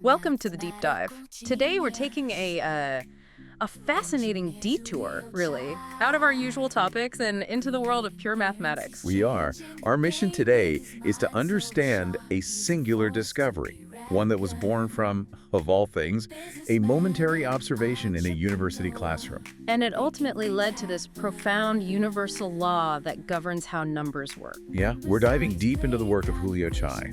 Welcome to the deep dive. Today we're taking a fascinating detour, really, out of our usual topics and into the world of pure mathematics. We are. Our mission today is to understand a singular discovery, one that was born from, of all things, a momentary observation in a university classroom. And it ultimately led to this profound universal law that governs how numbers work. Yeah, we're diving deep into the work of Julio Chai.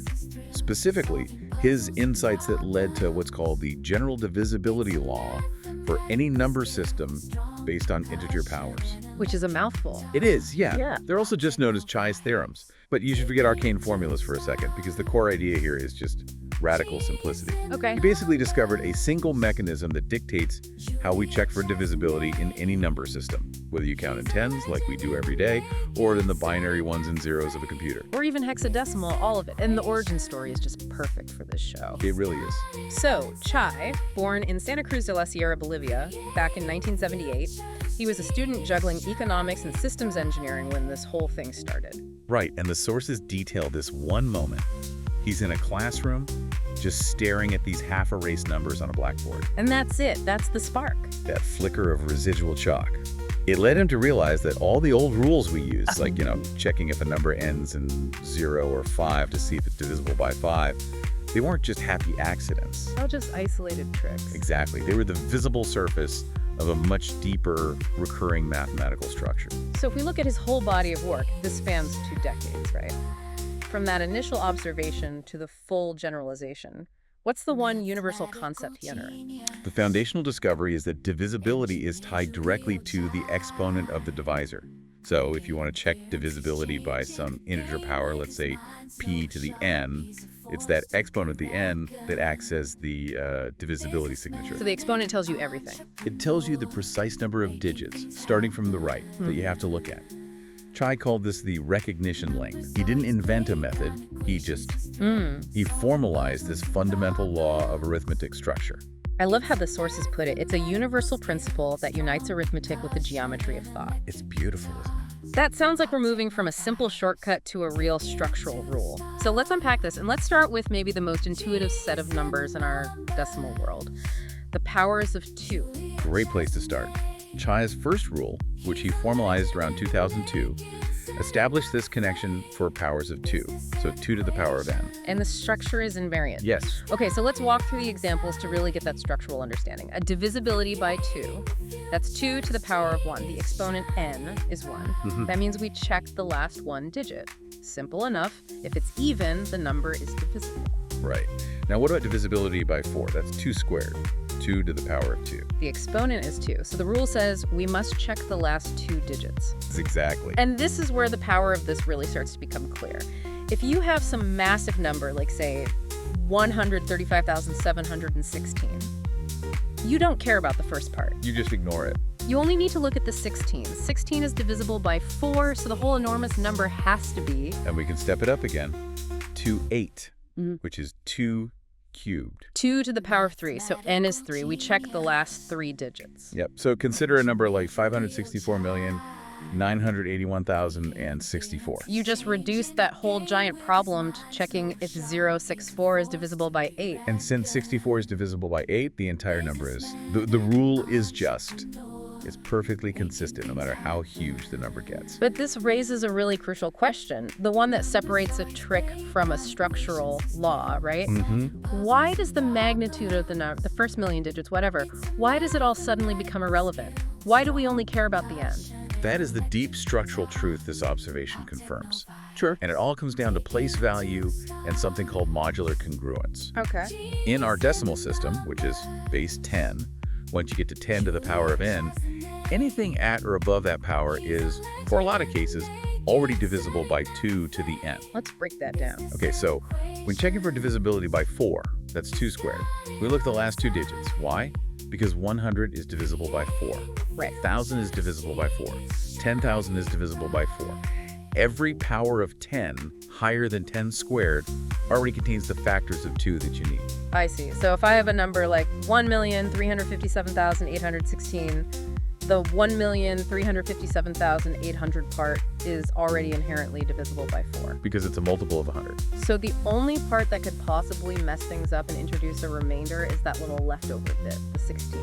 Specifically, his insights that led to what's called the General Divisibility Law for any number system based on integer powers. Which is a mouthful. It is, yeah. Yeah. They're also just known as Chai's theorems. But you should forget arcane formulas for a second, because the core idea here is just radical simplicity. Okay. He basically discovered a single mechanism that dictates how we check for divisibility in any number system, whether you count in tens, like we do every day, or in the binary ones and zeros of a computer. Or even hexadecimal, all of it. And the origin story is just perfect for this show. It really is. So, Chai, born in Santa Cruz de la Sierra, Bolivia, back in 1978, he was a student juggling economics and systems engineering when this whole thing started. Right, and the sources detail this one moment. He's in a classroom, just staring at these half-erased numbers on a blackboard. And that's it. That's the spark. That flicker of residual chalk. It led him to realize that all the old rules we use, like, checking if a number ends in 0 or 5 to see if it's divisible by 5, they weren't just happy accidents. All just isolated tricks. Exactly. They were the visible surface of a much deeper, recurring mathematical structure. So if we look at his whole body of work, this spans 2 decades, right? From that initial observation to the full generalization, what's the one universal concept he unearthed? The foundational discovery is that divisibility is tied directly to the exponent of the divisor. So if you want to check divisibility by some integer power, let's say p to the n, it's that exponent at the n that acts as the divisibility signature. So the exponent tells you everything. It tells you the precise number of digits, starting from the right, that you have to look at. Chai called this the recognition length. He didn't invent a method, he formalized this fundamental law of arithmetic structure. I love how the sources put it. It's a universal principle that unites arithmetic with the geometry of thought. It's beautiful, isn't it? That sounds like we're moving from a simple shortcut to a real structural rule. So let's unpack this, and let's start with maybe the most intuitive set of numbers in our decimal world, the powers of 2. Great place to start. Chai's first rule, which he formalized around 2002, established this connection for powers of 2, so 2 to the power of n. And the structure is invariant. Yes. Okay, so let's walk through the examples to really get that structural understanding. A divisibility by 2, that's 2 to the power of 1. The exponent n is 1. That means we check the last 1 digit. Simple enough. If it's even, the number is divisible. Right. Now what about divisibility by 4? That's 2 squared. 2 to the power of 2. The exponent is 2, so the rule says we must check the last 2 digits. Exactly. And this is where the power of this really starts to become clear. If you have some massive number, like say 135,716, you don't care about the first part. You just ignore it. You only need to look at the 16. 16 is divisible by 4, so the whole enormous number has to be... And we can step it up again to 8, which is 2 cubed. 2 to the power of 3, so n is 3. We check the last 3 digits. Yep. So consider a number like 564,981,064. You just reduced that whole giant problem to checking if 064 is divisible by 8. And since 64 is divisible by 8, the entire number is. The rule is just. It's perfectly consistent no matter how huge the number gets. But this raises a really crucial question, the one that separates a trick from a structural law, right? Why does the magnitude of the first million digits, whatever, why does it all suddenly become irrelevant? Why do we only care about the end? That is the deep structural truth this observation confirms. Sure. And it all comes down to place value and something called modular congruence. Okay. In our decimal system, which is base 10, once you get to 10 to the power of n, anything at or above that power is, for a lot of cases, already divisible by 2 to the n. Let's break that down. Okay, so when checking for divisibility by 4, that's 2 squared, we look at the last 2 digits. Why? Because 100 is divisible by 4. Right. 1,000 is divisible by 4. 10,000 is divisible by 4. Every power of 10 higher than 10 squared already contains the factors of 2 that you need. I see. So if I have a number like 1,357,816, the 1,357,800 part is already inherently divisible by 4. Because it's a multiple of 100. So the only part that could possibly mess things up and introduce a remainder is that little leftover bit, the 16.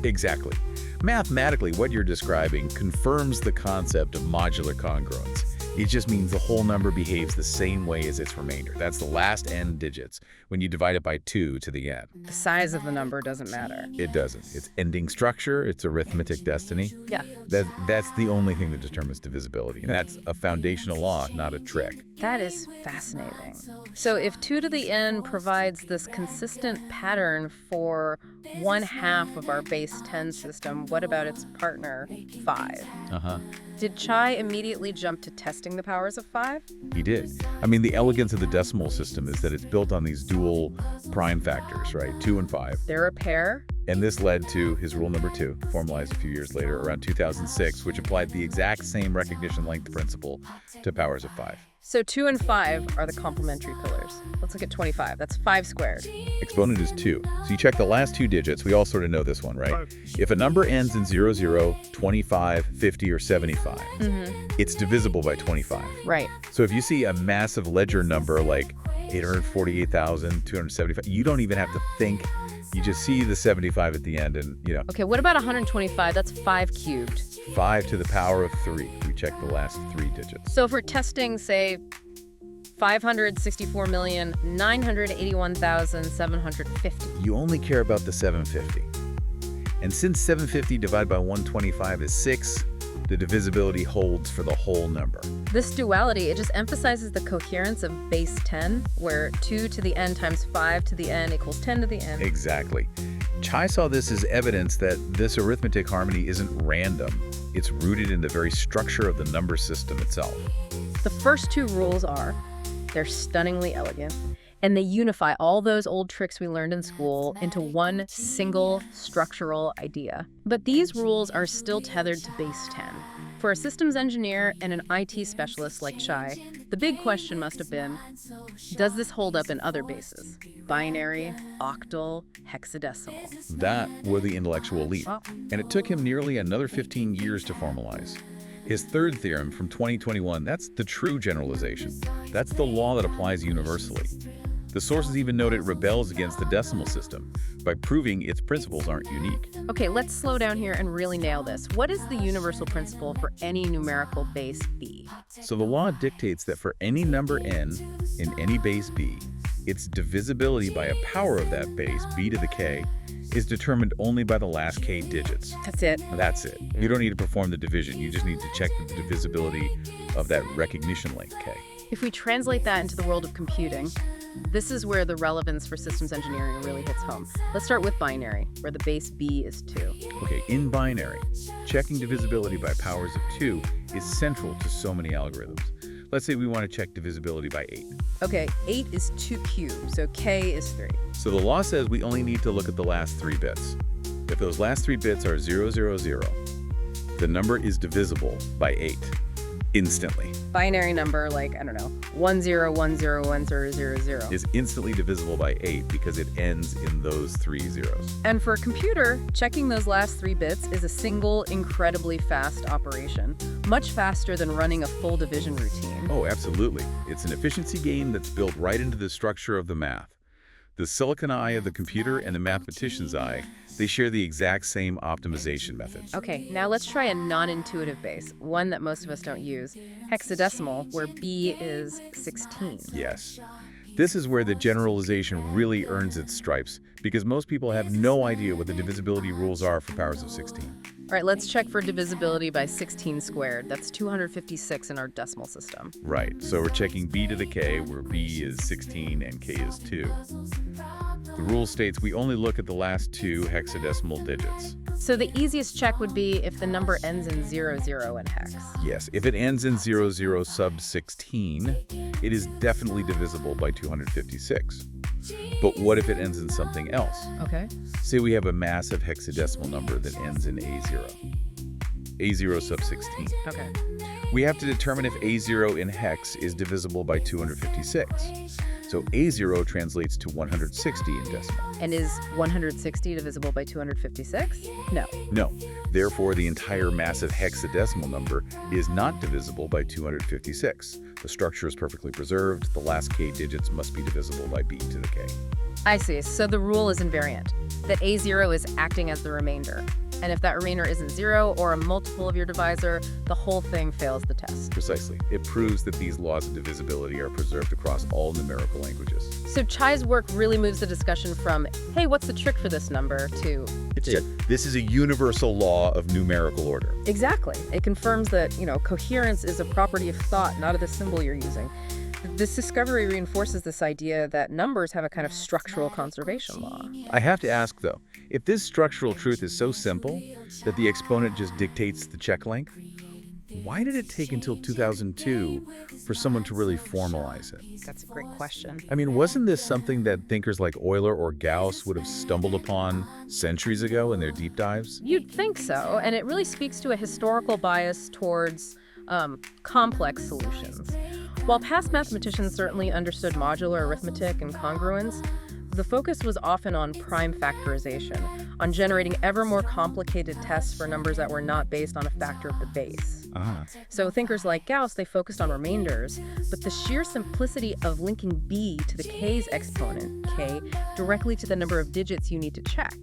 Exactly. Mathematically, what you're describing confirms the concept of modular congruence. It just means the whole number behaves the same way as its remainder. That's the last n digits when you divide it by 2 to the n. The size of the number doesn't matter. It doesn't. It's ending structure, it's arithmetic destiny. Yeah. That's the only thing that determines divisibility. And that's a foundational law, not a trick. That is fascinating. So if 2 to the n provides this consistent pattern for 1/2 of our base 10 system, what about its partner, 5? Did Chai immediately jump to testing the powers of 5? He did. I mean, the elegance of the decimal system is that it's built on these dual prime factors, right? 2 and 5. They're a pair. And this led to his rule number 2, formalized a few years later, around 2006, which applied the exact same recognition length principle to powers of 5. So 2 and 5 are the complementary pillars. Let's look at 25. That's 5 squared. Exponent is 2. So you check the last 2 digits. We all sort of know this one, right? If a number ends in 00, 25, 50, or 75, it's divisible by 25. Right. So if you see a massive ledger number like 848,275, you don't even have to think. You just see the 75 at the end and, Okay, what about 125? That's 5 cubed. 5 to the power of 3. We check the last 3 digits. So if we're testing, say, 564,981,750. You only care about the 750. And since 750 divided by 125 is 6, the divisibility holds for the whole number. This duality, it just emphasizes the coherence of base 10, where 2 to the n times 5 to the n equals 10 to the n. Exactly. Chai saw this as evidence that this arithmetic harmony isn't random. It's rooted in the very structure of the number system itself. The first 2 rules are, they're stunningly elegant, and they unify all those old tricks we learned in school into one single structural idea. But these rules are still tethered to base 10. For a systems engineer and an IT specialist like Chai, the big question must have been, does this hold up in other bases? Binary, octal, hexadecimal. That were the intellectual leap. Wow. And it took him nearly another 15 years to formalize. His third theorem from 2021, that's the true generalization. That's the law that applies universally. The sources even note it rebels against the decimal system by proving its principles aren't unique. Okay, let's slow down here and really nail this. What is the universal principle for any numerical base b? So the law dictates that for any number n in any base b, its divisibility by a power of that base, b to the k, is determined only by the last k digits. That's it. That's it. You don't need to perform the division. You just need to check the divisibility of that recognition link, k. If we translate that into the world of computing, this is where the relevance for systems engineering really hits home. Let's start with binary, where the base b is 2. Okay, in binary, checking divisibility by powers of 2 is central to so many algorithms. Let's say we want to check divisibility by 8. Okay, 8 is 2 cubed, so k is 3. So the law says we only need to look at the last 3 bits. If those last 3 bits are 000, the number is divisible by 8 instantly. Binary number like, 10101000 Is instantly divisible by 8 because it ends in those 3 zeros. And for a computer, checking those last 3 bits is a single, incredibly fast operation, much faster than running a full division routine. Oh, absolutely. It's an efficiency game that's built right into the structure of the math. The silicon eye of the computer and the mathematician's eye, they share the exact same optimization methods. Okay, now let's try a non-intuitive base, one that most of us don't use, hexadecimal, where b is 16. Yes. This is where the generalization really earns its stripes, because most people have no idea what the divisibility rules are for powers of 16. All right, let's check for divisibility by 16 squared. That's 256 in our decimal system. Right, so we're checking b to the k, where b is 16 and k is 2. The rule states we only look at the last 2 hexadecimal digits. So the easiest check would be if the number ends in 00 in hex. Yes, if it ends in 00 sub 16, it is definitely divisible by 256. But what if it ends in something else? Okay. Say we have a massive hexadecimal number that ends in A0. A0 sub 16. Okay. We have to determine if A0 in hex is divisible by 256. So A0 translates to 160 in decimal. And is 160 divisible by 256? No. No. Therefore, the entire massive hexadecimal number is not divisible by 256. The structure is perfectly preserved. The last k digits must be divisible by b to the k. I see. So the rule is invariant, that A0 is acting as the remainder. And if that remainder isn't 0 or a multiple of your divisor, the whole thing fails the test. Precisely. It proves that these laws of divisibility are preserved across all numerical languages. So Chai's work really moves the discussion from, hey, what's the trick for this number, to... This is a universal law of numerical order. Exactly. It confirms that, coherence is a property of thought, not of the symbol you're using. This discovery reinforces this idea that numbers have a kind of structural conservation law. I have to ask, though, if this structural truth is so simple that the exponent just dictates the check length, why did it take until 2002 for someone to really formalize it? That's a great question. I mean, wasn't this something that thinkers like Euler or Gauss would have stumbled upon centuries ago in their deep dives? You'd think so, and it really speaks to a historical bias towards complex solutions. While past mathematicians certainly understood modular arithmetic and congruence, the focus was often on prime factorization, on generating ever more complicated tests for numbers that were not based on a factor of the base. So thinkers like Gauss, they focused on remainders, but the sheer simplicity of linking b to the k's exponent, k, directly to the number of digits you need to check,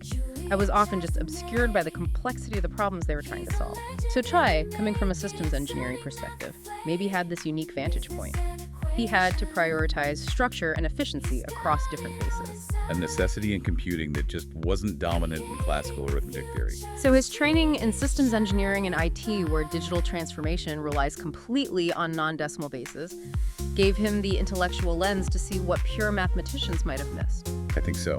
that was often just obscured by the complexity of the problems they were trying to solve. So Chai, coming from a systems engineering perspective, maybe had this unique vantage point. He had to prioritize structure and efficiency across different bases. A necessity in computing that just wasn't dominant in classical arithmetic theory. So his training in systems engineering and IT, where digital transformation relies completely on non-decimal bases, gave him the intellectual lens to see what pure mathematicians might have missed. I think so.